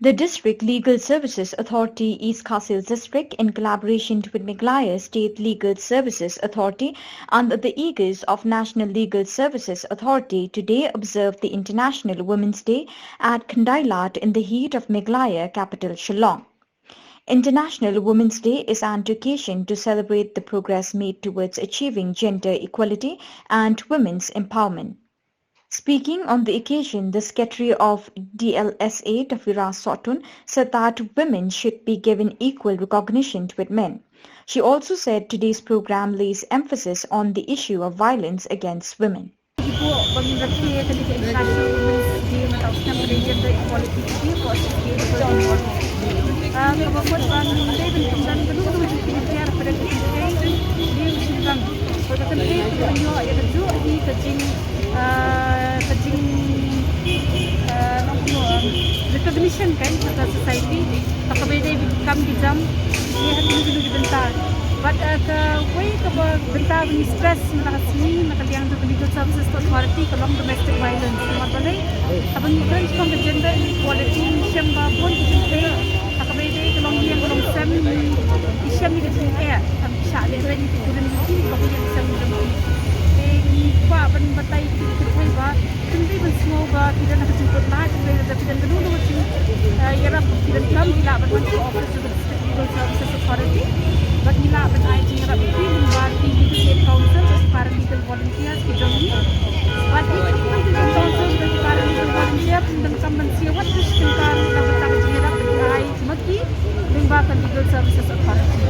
The District Legal Services Authority East Khasil District, in collaboration with Meghalaya State Legal Services Authority under the aegis of National Legal Services Authority, today observed the International Women's Day at Khyndailad in the heat of Meghalaya capital Shillong. International Women's Day is an occasion to celebrate the progress made towards achieving gender equality and women's empowerment. Speaking on the occasion, the Secretary of DLSA, Tafira Sotun, said that women should be given equal recognition with men. She also said today's program lays emphasis on the issue of violence against women. Recognition kan pada society pakabay become dijam dia hati dulu dibentar but ke way ke bentar ni stress nakasini nakaliang to legal services authority kalong domestic violence mabalay abang difference from the gender equality syamba pun kita pakabay kalong dia kalong sem isyam ni kasi eh am sha le ready to do ni pakabay sem ban batay kita ba hindi ban semua ba tidak nak jemput lah tidak tidak dulu macam yarap tidak kam tidak ban to office of the legal services authority but nila ban ai yarap feeling ba di state council as paralegal volunteers ke join but it legal council as paralegal volunteer dan kamban siya what is tingkar na batang yarap ai mati limba legal services authority